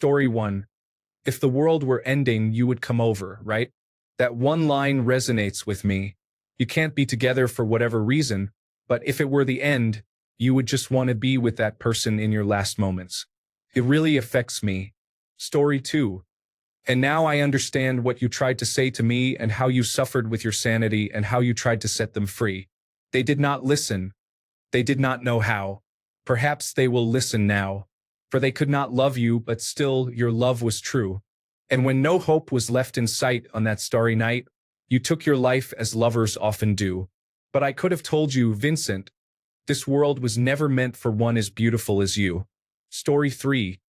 Story 1. If the world were ending, you would come over, right? That one line resonates with me. You can't be together for whatever reason, but if it were the end, you would just want to be with that person in your last moments. It really affects me. Story 2. And now I understand what you tried to say to me and how you suffered with your sanity and how you tried to set them free. They did not listen. They did not know how. Perhaps they will listen now. For they could not love you, but still your love was true. And when no hope was left in sight on that starry night, you took your life as lovers often do. But I could have told you, Vincent, this world was never meant for one as beautiful as you. Story 3.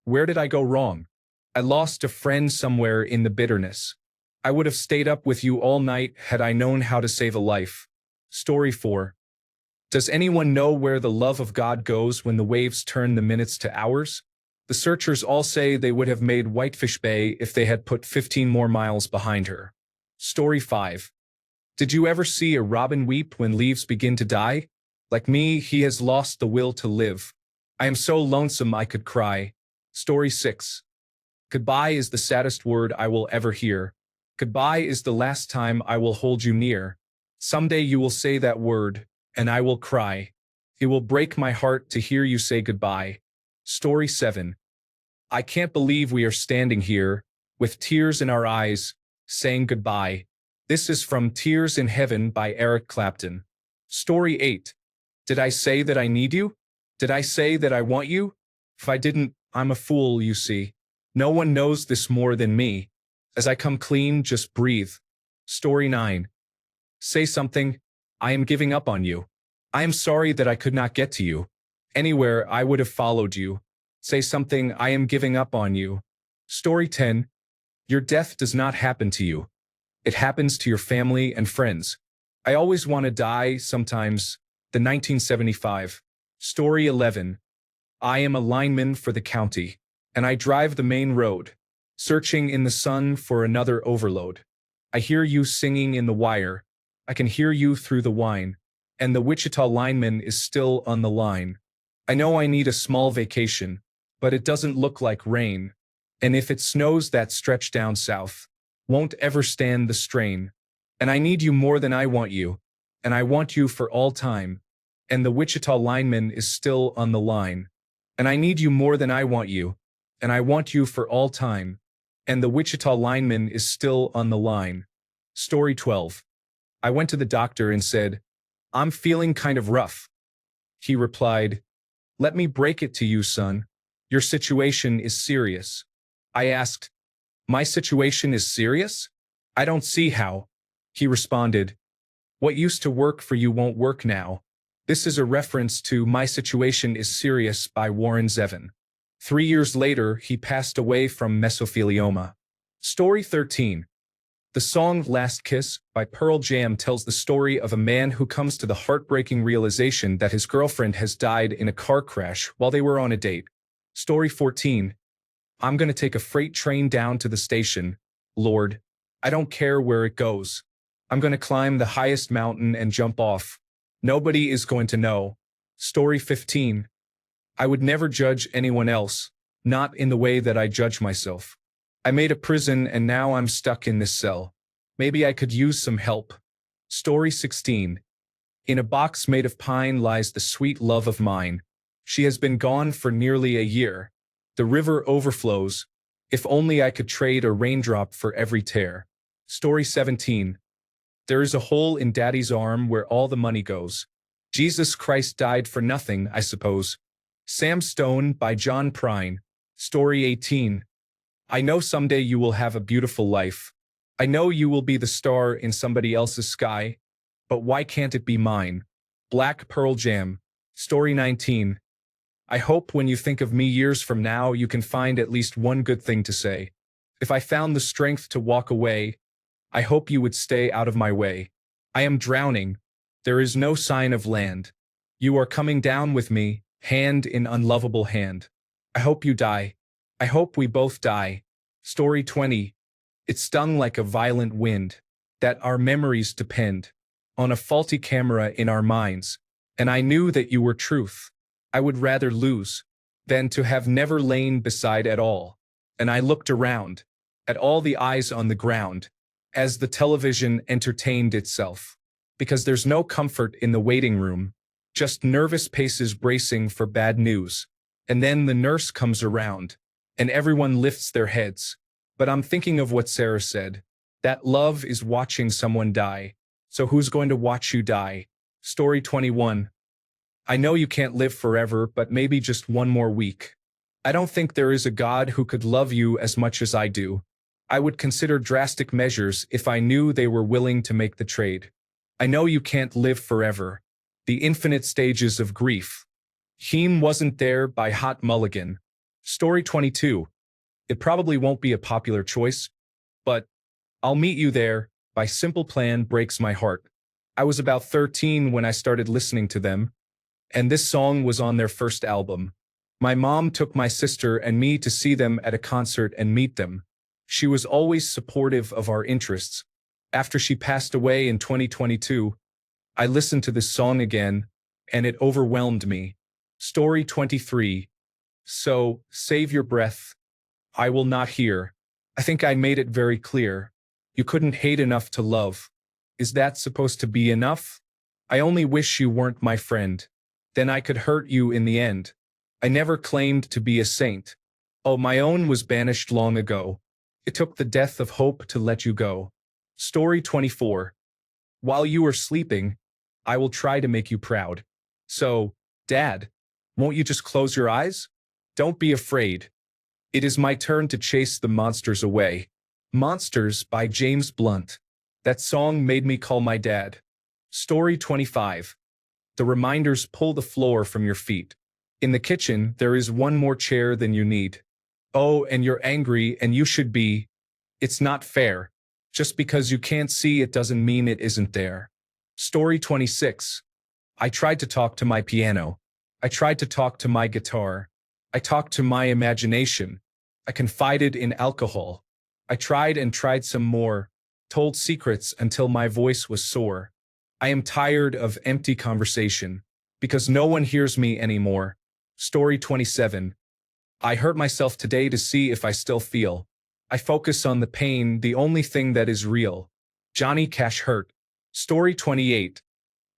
Where did I go wrong? I lost a friend somewhere in the bitterness. I would have stayed up with you all night had I known how to save a life. Story 4. Does anyone know where the love of God goes when the waves turn the minutes to hours? The searchers all say they would have made Whitefish Bay if they had put 15 more miles behind her. Story 5. Did you ever see a robin weep when leaves begin to die? Like me, he has lost the will to live. I am so lonesome I could cry. Story 6. Goodbye is the saddest word I will ever hear. Goodbye is the last time I will hold you near. Someday you will say that word, and I will cry. It will break my heart to hear you say goodbye. Story 7. I can't believe we are standing here, with tears in our eyes, saying goodbye. This is from Tears in Heaven by Eric Clapton. Story 8. Did I say that I need you? Did I say that I want you? If I didn't, I'm a fool, you see. No one knows this more than me. As I come clean, just breathe. Story 9. Say something. I am giving up on you. I am sorry that I could not get to you. Anywhere I would have followed you. Say something. I am giving up on you. Story 10. Your death does not happen to you. It happens to your family and friends. I always want to die sometimes. The 1975. Story 11. I am a lineman for the county, and I drive the main road, searching in the sun for another overload. I hear you singing in the wire. I can hear you through the whine, and the Wichita lineman is still on the line. I know I need a small vacation, but it doesn't look like rain. And if it snows, that stretch down south won't ever stand the strain. And I need you more than I want you, and I want you for all time. And the Wichita lineman is still on the line. And I need you more than I want you, and I want you for all time. And the Wichita lineman is still on the line. Story 12. I went to the doctor and said, I'm feeling kind of rough. He replied, let me break it to you, son. Your situation is serious. I asked, my situation is serious? I don't see how. He responded, what used to work for you won't work now. This is a reference to My Situation is Serious by Warren Zevon. 3 years later, he passed away from mesothelioma. Story 13. The song Last Kiss by Pearl Jam tells the story of a man who comes to the heartbreaking realization that his girlfriend has died in a car crash while they were on a date. Story 14. I'm gonna take a freight train down to the station. Lord, I don't care where it goes. I'm gonna climb the highest mountain and jump off. Nobody is going to know. Story 15. I would never judge anyone else, not in the way that I judge myself. I made a prison and now I'm stuck in this cell. Maybe I could use some help. Story 16. In a box made of pine lies the sweet love of mine. She has been gone for nearly a year. The river overflows. If only I could trade a raindrop for every tear. Story 17. There is a hole in Daddy's arm where all the money goes. Jesus Christ died for nothing, I suppose. Sam Stone by John Prine. Story 18. I know someday you will have a beautiful life. I know you will be the star in somebody else's sky. But why can't it be mine? Black Pearl Jam. Story 19. I hope when you think of me years from now, you can find at least one good thing to say. If I found the strength to walk away, I hope you would stay out of my way. I am drowning. There is no sign of land. You are coming down with me, hand in unlovable hand. I hope you die. I hope we both die. Story 20. It stung like a violent wind, that our memories depend on a faulty camera in our minds, and I knew that you were truth. I would rather lose than to have never lain beside at all. And I looked around, at all the eyes on the ground, as the television entertained itself. Because there's no comfort in the waiting room, just nervous paces bracing for bad news. And then the nurse comes around, and everyone lifts their heads. But I'm thinking of what Sarah said, that love is watching someone die. So who's going to watch you die? Story 21. I know you can't live forever, but maybe just one more week. I don't think there is a God who could love you as much as I do. I would consider drastic measures if I knew they were willing to make the trade. I know you can't live forever. The infinite stages of grief. Heem wasn't there by Hot Mulligan. Story 22. It probably won't be a popular choice, but I'll meet you there by Simple Plan breaks my heart. I was about 13 when I started listening to them, and this song was on their first album. My mom took my sister and me to see them at a concert and meet them. She was always supportive of our interests. After she passed away in 2022, I listened to this song again, and it overwhelmed me. Story 23. So, save your breath. I will not hear. I think I made it very clear. You couldn't hate enough to love. Is that supposed to be enough? I only wish you weren't my friend. Then I could hurt you in the end. I never claimed to be a saint. Oh, my own was banished long ago. It took the death of hope to let you go. Story 24. While you are sleeping, I will try to make you proud. So, Dad, won't you just close your eyes? Don't be afraid. It is my turn to chase the monsters away. Monsters by James Blunt. That song made me call my dad. Story 25. The reminders pull the floor from your feet. In the kitchen, there is one more chair than you need. Oh, and you're angry, and you should be. It's not fair. Just because you can't see it doesn't mean it isn't there. Story 26. I tried to talk to my piano. I tried to talk to my guitar. I talked to my imagination. I confided in alcohol. I tried and tried some more, told secrets until my voice was sore. I am tired of empty conversation, because no one hears me anymore. Story 27. I hurt myself today to see if I still feel. I focus on the pain, the only thing that is real. Johnny Cash hurt. Story 28.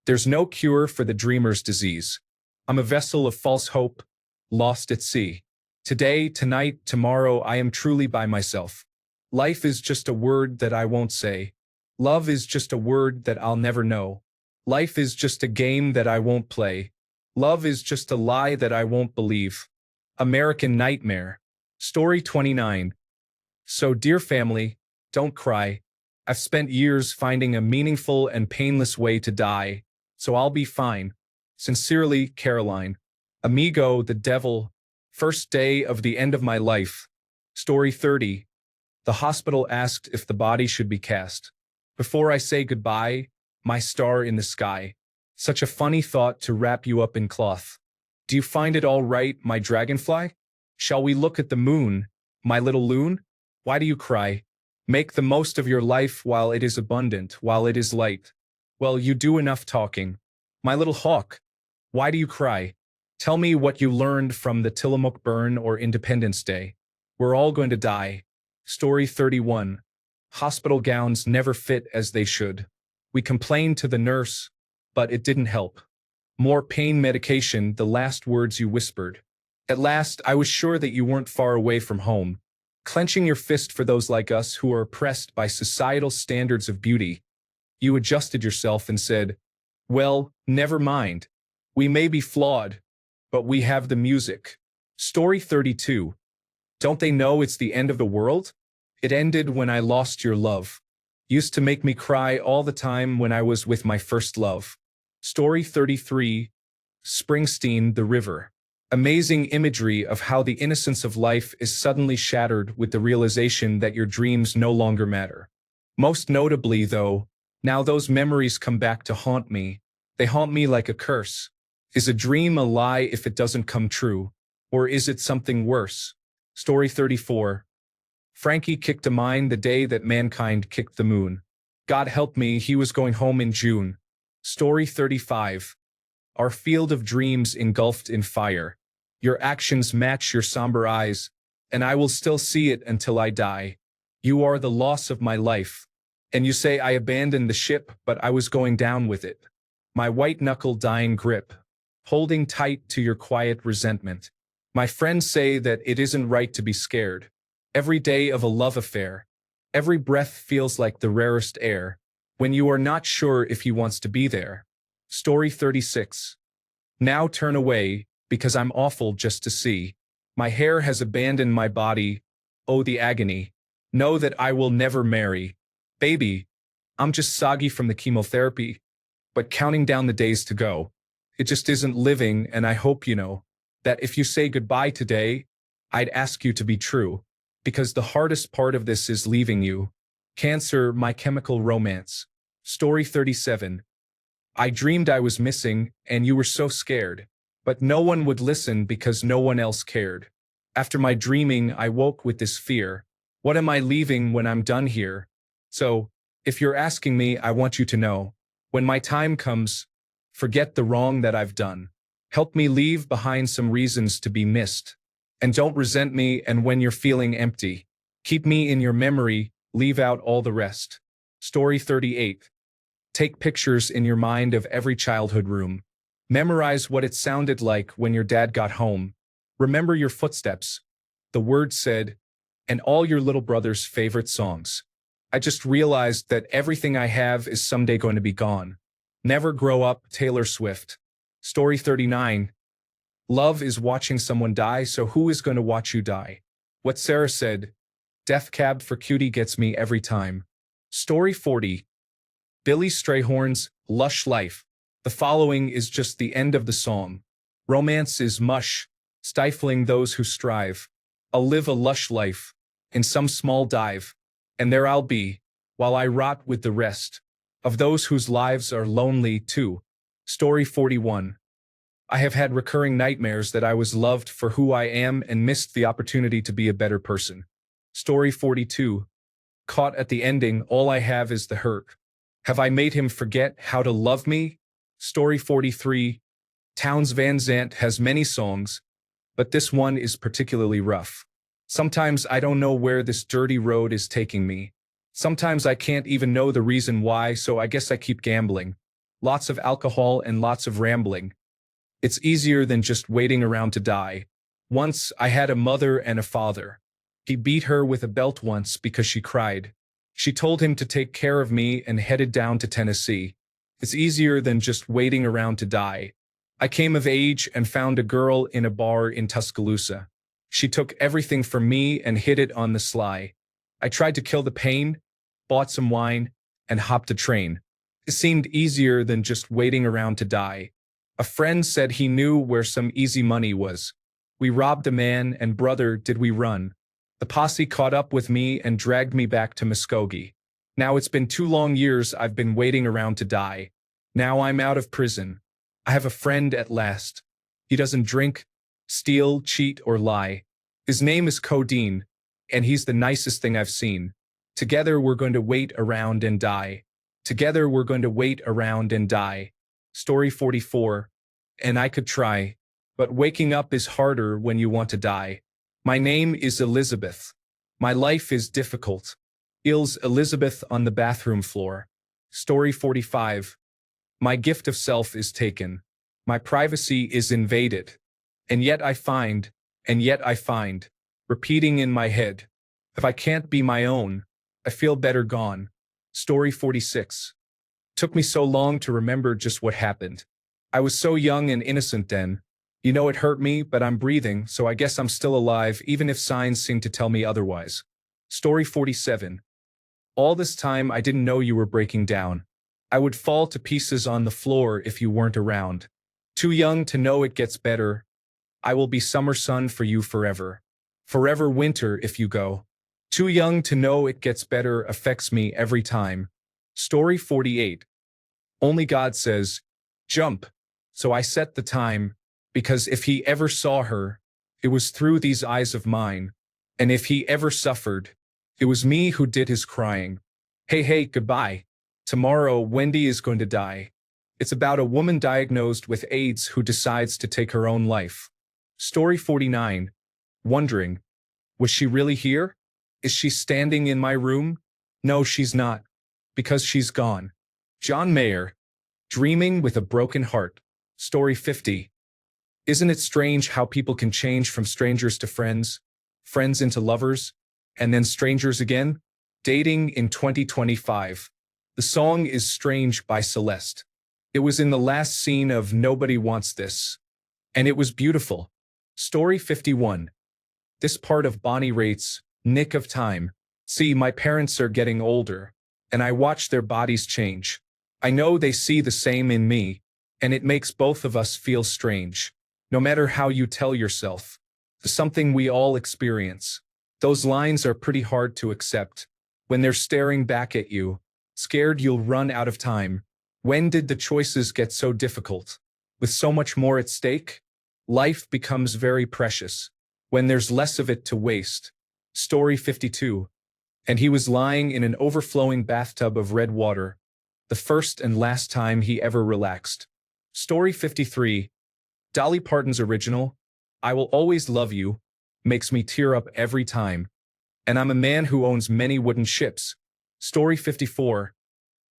There's no cure for the dreamer's disease. I'm a vessel of false hope, lost at sea. Today, tonight, tomorrow, I am truly by myself. Life is just a word that I won't say. Love is just a word that I'll never know. Life is just a game that I won't play. Love is just a lie that I won't believe. American Nightmare. Story 29. So, dear family, don't cry. I've spent years finding a meaningful and painless way to die, so I'll be fine. Sincerely, Caroline. Amigo, the devil. First day of the end of my life. Story 30. The hospital asked if the body should be cast. Before I say goodbye, my star in the sky. Such a funny thought to wrap you up in cloth. Do you find it all right, my dragonfly? Shall we look at the moon, my little loon? Why do you cry? Make the most of your life while it is abundant, while it is light. Well, you do enough talking. My little hawk, why do you cry? Tell me what you learned from the Tillamook burn or Independence Day. We're all going to die. Story 31. Hospital gowns never fit as they should. We complained to the nurse, but it didn't help. More pain medication, the last words you whispered. At last, I was sure that you weren't far away from home. Clenching your fist for those like us who are oppressed by societal standards of beauty, you adjusted yourself and said, well, never mind. We may be flawed, but we have the music. Story 32. Don't they know it's the end of the world? It ended when I lost your love. Used to make me cry all the time when I was with my first love. Story 33. Springsteen, The River. Amazing imagery of how the innocence of life is suddenly shattered with the realization that your dreams no longer matter. Most notably, though, now those memories come back to haunt me. They haunt me like a curse. Is a dream a lie if it doesn't come true? Or is it something worse? Story 34. Frankie kicked a mine the day that mankind kicked the moon. God help me, he was going home in June. Story 35. Our field of dreams engulfed in fire. Your actions match your somber eyes, and I will still see it until I die. You are the loss of my life. And you say I abandoned the ship, but I was going down with it. My white-knuckle dying grip, holding tight to your quiet resentment. My friends say that it isn't right to be scared. Every day of a love affair, every breath feels like the rarest air, when you are not sure if he wants to be there. Story 36. Now turn away, because I'm awful just to see. My hair has abandoned my body. Oh, the agony. Know that I will never marry. Baby, I'm just soggy from the chemotherapy, but counting down the days to go. It just isn't living, and I hope you know that if you say goodbye today, I'd ask you to be true, because the hardest part of this is leaving you. Cancer, My Chemical Romance. Story 37. I dreamed I was missing, and you were so scared. But no one would listen because no one else cared. After my dreaming, I woke with this fear. What am I leaving when I'm done here? So, if you're asking me, I want you to know, when my time comes, forget the wrong that I've done. Help me leave behind some reasons to be missed. And don't resent me, and when you're feeling empty, keep me in your memory, leave out all the rest. Story 38. Take pictures in your mind of every childhood room. Memorize what it sounded like when your dad got home. Remember your footsteps, the word said, and all your little brother's favorite songs. I just realized that everything I have is someday going to be gone. Never grow up, Taylor Swift. Story 39. Love is watching someone die, so who is going to watch you die? What Sarah said. Death cab for cutie gets me every time. Story 40. Billy Strayhorn's Lush Life. The following is just the end of the song. Romance is mush, stifling those who strive. I'll live a lush life, in some small dive, and there I'll be, while I rot with the rest, of those whose lives are lonely too. Story 41. I have had recurring nightmares that I was loved for who I am and missed the opportunity to be a better person. Story 42. Caught at the ending, all I have is the hurt. Have I made him forget how to love me? Story 43. Townes Van Zandt has many songs, but this one is particularly rough. Sometimes I don't know where this dirty road is taking me. Sometimes I can't even know the reason why, so I guess I keep gambling. Lots of alcohol and lots of rambling. It's easier than just waiting around to die. Once I had a mother and a father. He beat her with a belt once because she cried. She told him to take care of me and headed down to Tennessee. It's easier than just waiting around to die. I came of age and found a girl in a bar in Tuscaloosa. She took everything from me and hid it on the sly. I tried to kill the pain, bought some wine, and hopped a train. It seemed easier than just waiting around to die. A friend said he knew where some easy money was. We robbed a man, and brother, did we run. The posse caught up with me and dragged me back to Muskogee. Now it's been 2 long years I've been waiting around to die. Now I'm out of prison. I have a friend at last. He doesn't drink, steal, cheat, or lie. His name is Codeine, and he's the nicest thing I've seen. Together we're going to wait around and die. Together we're going to wait around and die. Story 44. And I could try, but waking up is harder when you want to die. My name is Elizabeth. My life is difficult. Ills Elizabeth on the bathroom floor. Story 45. My gift of self is taken. My privacy is invaded. And yet I find, repeating in my head, if I can't be my own, I feel better gone. Story 46. Took me so long to remember just what happened. I was so young and innocent then. You know it hurt me, but I'm breathing, so I guess I'm still alive even if signs seem to tell me otherwise. Story 47. All this time I didn't know you were breaking down. I would fall to pieces on the floor if you weren't around. Too young to know it gets better. I will be summer sun for you forever. Forever winter if you go. Too young to know it gets better affects me every time. Story 48. Only God says, jump. So I set the time, because if he ever saw her, it was through these eyes of mine. And if he ever suffered, it was me who did his crying. Hey, goodbye. Tomorrow, Wendy is going to die. It's about a woman diagnosed with AIDS who decides to take her own life. Story 49. Wondering, was she really here? Is she standing in my room? No, she's not, because she's gone. John Mayer. Dreaming with a Broken Heart. Story 50. Isn't it strange how people can change from strangers to friends, friends into lovers, and then strangers again? Dating in 2025. The song is Strange by Celeste. It was in the last scene of Nobody Wants This, and it was beautiful. Story 51. This part of Bonnie Raitt's Nick of Time. See, my parents are getting older, and I watch their bodies change. I know they see the same in me, and it makes both of us feel strange. No matter how you tell yourself, something we all experience. Those lines are pretty hard to accept. When they're staring back at you, scared you'll run out of time. When did the choices get so difficult? With so much more at stake, life becomes very precious. When there's less of it to waste. Story 52. And he was lying in an overflowing bathtub of red water, the first and last time he ever relaxed. Story 53. Dolly Parton's original, I Will Always Love You, makes me tear up every time. And I'm a man who owns many wooden ships. Story 54.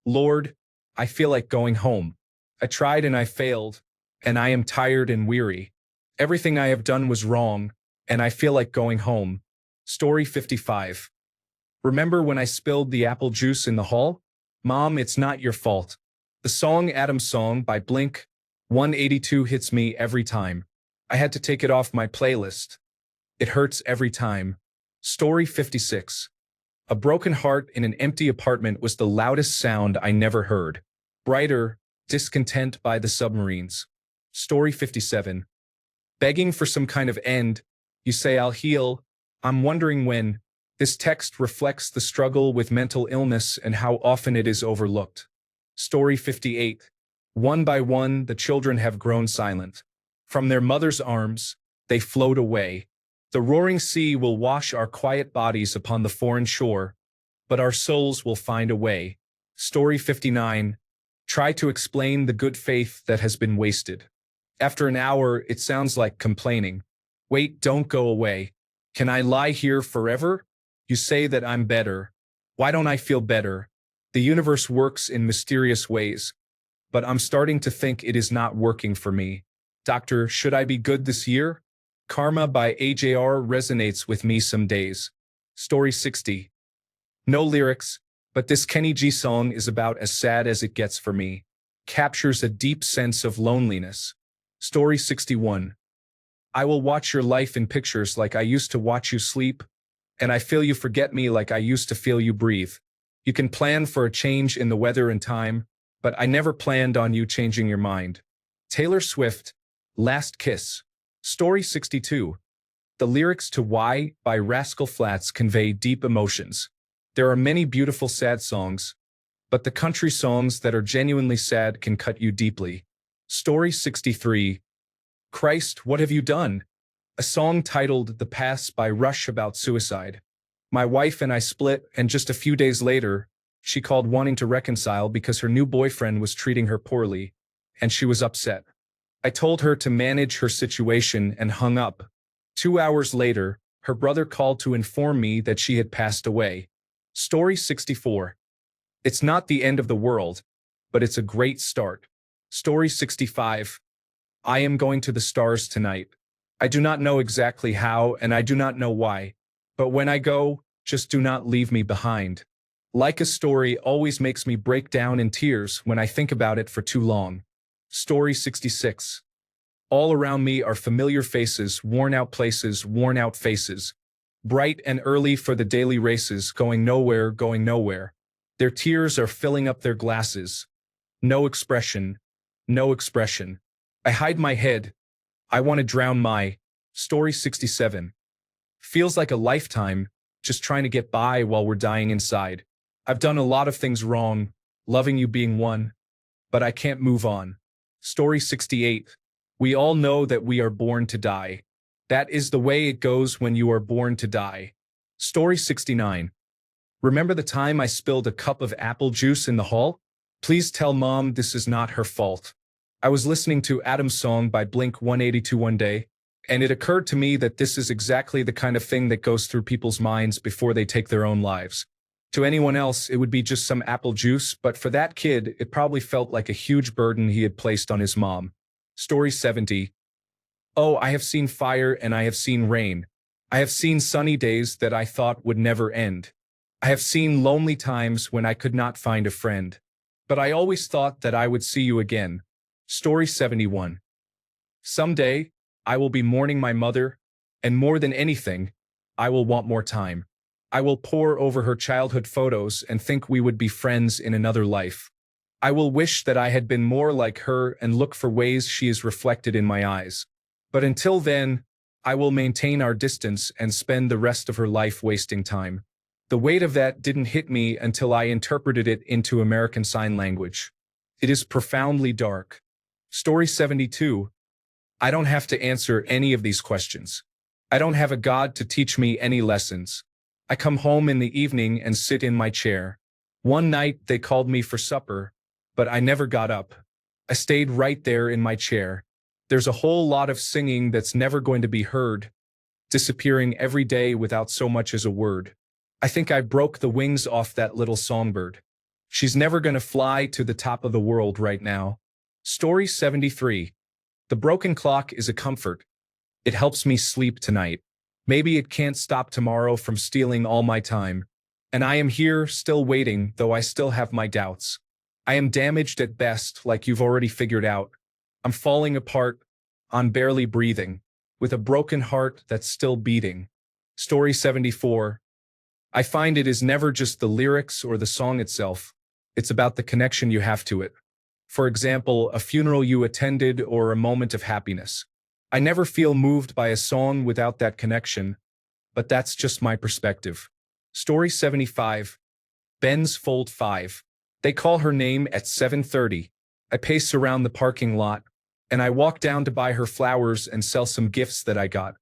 Lord, I feel like going home. I tried and I failed, and I am tired and weary. Everything I have done was wrong, and I feel like going home. Story 55. Remember when I spilled the apple juice in the hall? Mom, it's not your fault. The song Adam's Song by Blink 182 hits me every time. I had to take it off my playlist. It hurts every time. Story 56. A broken heart in an empty apartment was the loudest sound I never heard. Brighter, discontent by the submarines. Story 57. Begging for some kind of end, you say I'll heal. I'm wondering when. This text reflects the struggle with mental illness and how often it is overlooked. Story 58. One by one, the children have grown silent. From their mother's arms, they float away. The roaring sea will wash our quiet bodies upon the foreign shore, but our souls will find a way. Story 59. Try to explain the good faith that has been wasted. After an hour, it sounds like complaining. Wait, don't go away. Can I lie here forever? You say that I'm better. Why don't I feel better? The universe works in mysterious ways, but I'm starting to think it is not working for me. Doctor, should I be good this year? Karma by AJR resonates with me some days. Story 60. No lyrics, but this Kenny G song is about as sad as it gets for me. Captures a deep sense of loneliness. Story 61. I will watch your life in pictures like I used to watch you sleep, and I feel you forget me like I used to feel you breathe. You can plan for a change in the weather and time, but I never planned on you changing your mind. Taylor Swift, Last Kiss. Story 62. The lyrics to Why by Rascal Flatts convey deep emotions. There are many beautiful sad songs, but the country songs that are genuinely sad can cut you deeply. Story 63. Christ, What Have You Done? A song titled The Pass by Rush about suicide. My wife and I split, and just a few days later, she called wanting to reconcile because her new boyfriend was treating her poorly, and she was upset. I told her to manage her situation and hung up. 2 hours later, her brother called to inform me that she had passed away. Story 64. It's not the end of the world, but it's a great start. Story 65. I am going to the stars tonight. I do not know exactly how, and I do not know why, but when I go, just do not leave me behind. Like a Story always makes me break down in tears when I think about it for too long. Story 66. All around me are familiar faces, worn out places, worn out faces. Bright and early for the daily races, going nowhere, going nowhere. Their tears are filling up their glasses. No expression, no expression. I hide my head. I want to drown my. Story 67. Feels like a lifetime, just trying to get by while we're dying inside. I've done a lot of things wrong, loving you being one, but I can't move on. Story 68. We all know that we are born to die. That is the way it goes when you are born to die. Story 69. Remember the time I spilled a cup of apple juice in the hall? Please tell Mom this is not her fault. I was listening to Adam's Song by Blink 182 one day, And it occurred to me that this is exactly the kind of thing that goes through people's minds before they take their own lives. To anyone else, it would be just some apple juice, but for that kid, it probably felt like a huge burden he had placed on his mom. Story 70. Oh, I have seen fire and I have seen rain. I have seen sunny days that I thought would never end. I have seen lonely times when I could not find a friend. But I always thought that I would see you again. Story 71. Someday, I will be mourning my mother, and more than anything, I will want more time. I will pore over her childhood photos and think we would be friends in another life. I will wish that I had been more like her and look for ways she is reflected in my eyes. But until then, I will maintain our distance and spend the rest of her life wasting time. The weight of that didn't hit me until I interpreted it into American Sign Language. It is profoundly dark. Story 72. I don't have to answer any of these questions. I don't have a God to teach me any lessons. I come home in the evening and sit in my chair. One night they called me for supper, but I never got up. I stayed right there in my chair. There's a whole lot of singing that's never going to be heard, disappearing every day without so much as a word. I think I broke the wings off that little songbird. She's never going to fly to the top of the world right now. Story 73. The broken clock is a comfort. It helps me sleep tonight. Maybe it can't stop tomorrow from stealing all my time. And I am here, still waiting, though I still have my doubts. I am damaged at best, like you've already figured out. I'm falling apart, I'm barely breathing, with a broken heart that's still beating. Story 74. I find it is never just the lyrics or the song itself. It's about the connection you have to it. For example, a funeral you attended or a moment of happiness. I never feel moved by a song without that connection, but that's just my perspective. Story 75. Ben's Fold 5. They call her name at 7:30. I pace around the parking lot, and I walk down to buy her flowers and sell some gifts that I got.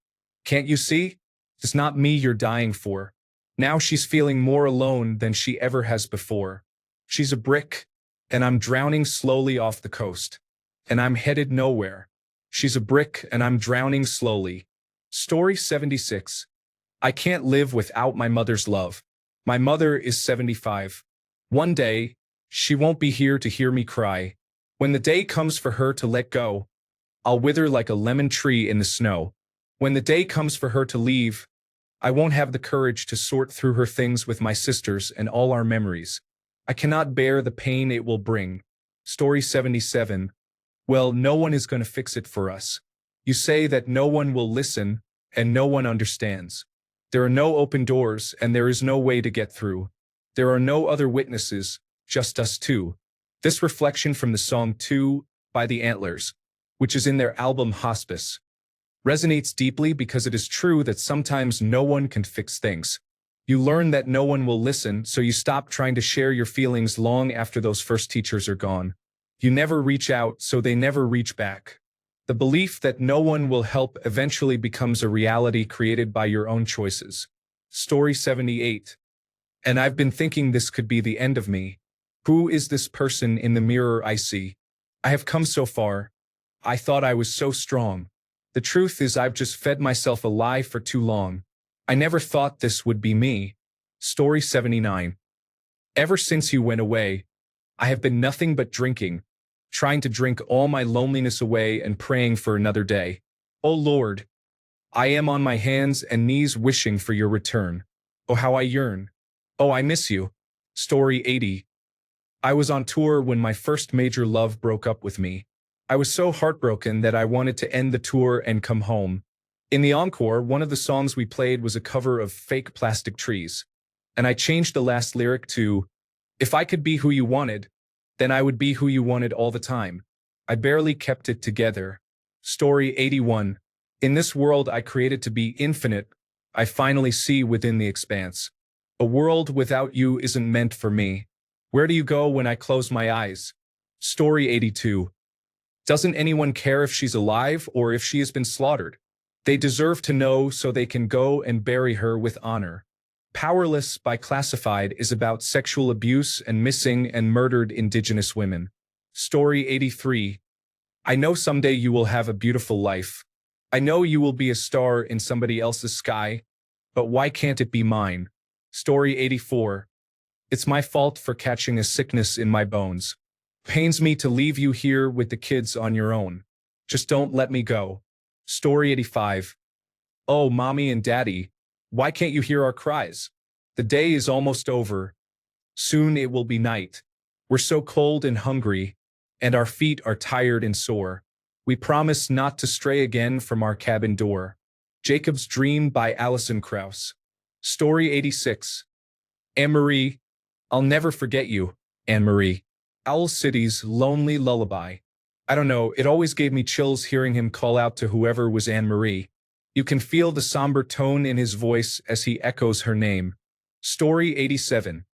Can't you see? It's not me you're dying for. Now she's feeling more alone than she ever has before. She's a brick, and I'm drowning slowly off the coast. And I'm headed nowhere. She's a brick, and I'm drowning slowly. Story 76. I can't live without my mother's love. My mother is 75. One day, she won't be here to hear me cry. When the day comes for her to let go, I'll wither like a lemon tree in the snow. When the day comes for her to leave, I won't have the courage to sort through her things with my sisters and all our memories. I cannot bear the pain it will bring. Story 77. Well, no one is going to fix it for us. You say that no one will listen and no one understands. There are no open doors and there is no way to get through. There are no other witnesses, just us two. This reflection from the song 2 by the Antlers, which is in their album Hospice, resonates deeply because it is true that sometimes no one can fix things. You learn that no one will listen, so you stop trying to share your feelings long after those first teachers are gone. You never reach out, so they never reach back. The belief that no one will help eventually becomes a reality created by your own choices. Story 78. And I've been thinking this could be the end of me. Who is this person in the mirror I see? I have come so far. I thought I was so strong. The truth is I've just fed myself a lie for too long. I never thought this would be me. Story 79. Ever since you went away, I have been nothing but drinking, trying to drink all my loneliness away and praying for another day. Oh Lord, I am on my hands and knees wishing for your return. Oh, how I yearn. Oh, I miss you. Story 80. I was on tour when my first major love broke up with me. I was so heartbroken that I wanted to end the tour and come home. In the encore, one of the songs we played was a cover of Fake Plastic Trees. And I changed the last lyric to, if I could be who you wanted, then I would be who you wanted all the time. I barely kept it together. Story 81. In this world I created to be infinite, I finally see within the expanse. A world without you isn't meant for me. Where do you go when I close my eyes? Story 82. Doesn't anyone care if she's alive or if she has been slaughtered? They deserve to know so they can go and bury her with honor. Powerless by Classified is about sexual abuse and missing and murdered Indigenous women. Story 83. I know someday you will have a beautiful life. I know you will be a star in somebody else's sky, but why can't it be mine? Story 84. It's my fault for catching a sickness in my bones. Pains me to leave you here with the kids on your own. Just don't let me go. Story 85. Oh, mommy and daddy, why can't you hear our cries? The day is almost over. Soon it will be night. We're so cold and hungry, and our feet are tired and sore. We promise not to stray again from our cabin door. Jacob's Dream by Alison Krauss. Story 86. Anne-Marie, I'll never forget you, Anne-Marie. Owl City's lonely lullaby. I don't know, it always gave me chills hearing him call out to whoever was Anne-Marie. You can feel the somber tone in his voice as he echoes her name. Story 87.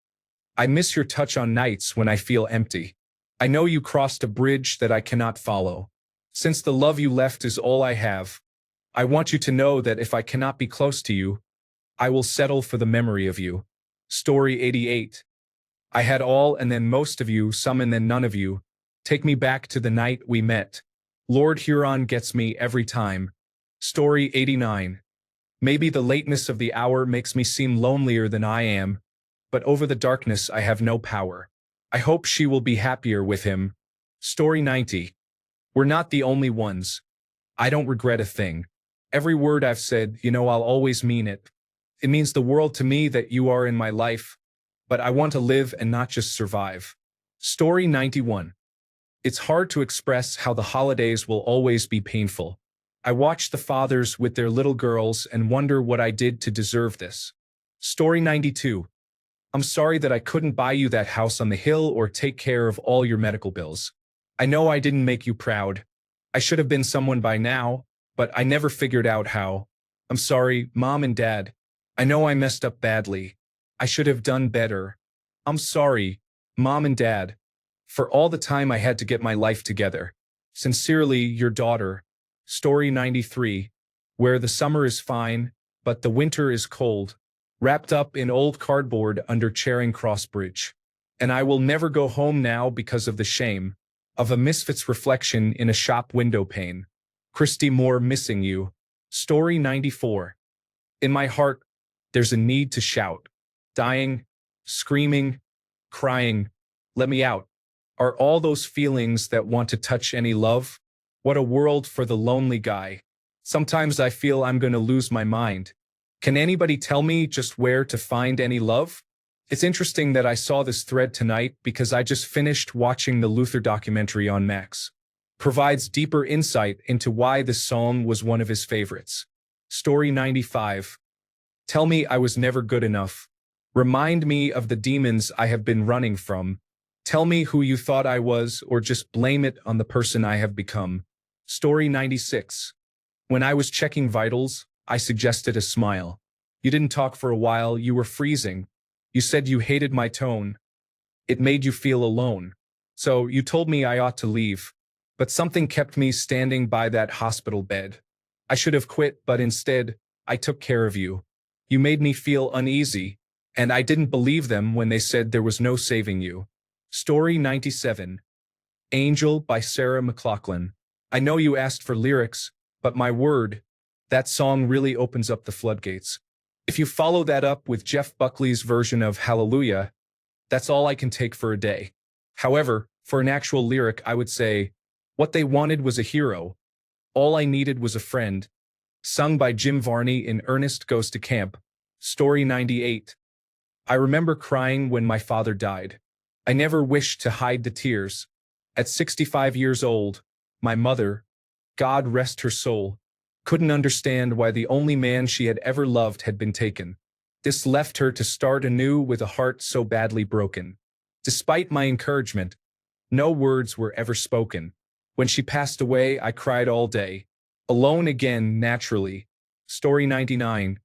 I miss your touch on nights when I feel empty. I know you crossed a bridge that I cannot follow. Since the love you left is all I have, I want you to know that if I cannot be close to you, I will settle for the memory of you. Story 88. I had all and then most of you, some and then none of you. Take me back to the night we met. Lord Huron gets me every time. Story 89. Maybe the lateness of the hour makes me seem lonelier than I am, but over the darkness I have no power. I hope she will be happier with him. Story 90. We're not the only ones. I don't regret a thing. Every word I've said, you know I'll always mean it. It means the world to me that you are in my life, but I want to live and not just survive. Story 91. It's hard to express how the holidays will always be painful. I watch the fathers with their little girls and wonder what I did to deserve this. Story 92. I'm sorry that I couldn't buy you that house on the hill or take care of all your medical bills. I know I didn't make you proud. I should have been someone by now, but I never figured out how. I'm sorry, Mom and Dad. I know I messed up badly. I should have done better. I'm sorry, Mom and Dad, for all the time I had to get my life together. Sincerely, your daughter. Story 93. Where the summer is fine, but the winter is cold. Wrapped up in old cardboard under Charing Cross Bridge. And I will never go home now because of the shame of a misfit's reflection in a shop window pane. Christy Moore missing you. Story 94. In my heart, there's a need to shout. Dying, screaming, crying, let me out. Are all those feelings that want to touch any love? What a world for the lonely guy. Sometimes I feel I'm going to lose my mind. Can anybody tell me just where to find any love? It's interesting that I saw this thread tonight because I just finished watching the Luther documentary on Max. Provides deeper insight into why this song was one of his favorites. Story 95. Tell me I was never good enough. Remind me of the demons I have been running from. Tell me who you thought I was, or just blame it on the person I have become. Story 96. When I was checking vitals, I suggested a smile. You didn't talk for a while, you were freezing. You said you hated my tone. It made you feel alone. So you told me I ought to leave. But something kept me standing by that hospital bed. I should have quit, but instead, I took care of you. You made me feel uneasy, and I didn't believe them when they said there was no saving you. Story 97. Angel by Sarah McLachlan. I know you asked for lyrics, but my word, that song really opens up the floodgates. If you follow that up with Jeff Buckley's version of Hallelujah, that's all I can take for a day. However, for an actual lyric, I would say, what they wanted was a hero. All I needed was a friend. Sung by Jim Varney in Ernest Goes to Camp. Story 98. I remember crying when my father died. I never wished to hide the tears. At 65 years old, my mother, God rest her soul, couldn't understand why the only man she had ever loved had been taken. This left her to start anew with a heart so badly broken. Despite my encouragement, no words were ever spoken. When she passed away, I cried all day. Alone again, naturally. Story 99.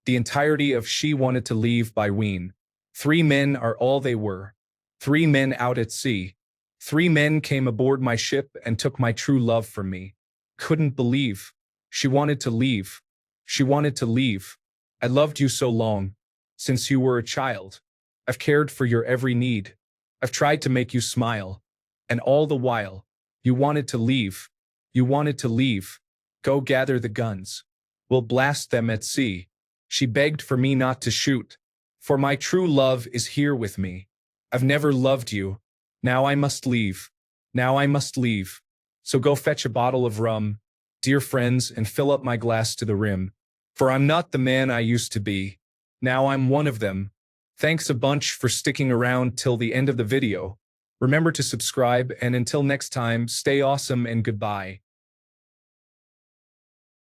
The entirety of She Wanted to Leave by Ween. 3 men are all they were. 3 men out at sea. 3 men came aboard my ship and took my true love from me. Couldn't believe. She wanted to leave. She wanted to leave. I loved you so long. Since you were a child. I've cared for your every need. I've tried to make you smile. And all the while, you wanted to leave. You wanted to leave. Go gather the guns. We'll blast them at sea. She begged for me not to shoot. For my true love is here with me. I've never loved you. Now I must leave. Now I must leave. So go fetch a bottle of rum, dear friends, and fill up my glass to the rim. For I'm not the man I used to be. Now I'm one of them. Thanks a bunch for sticking around till the end of the video. Remember to subscribe, and until next time, stay awesome and goodbye.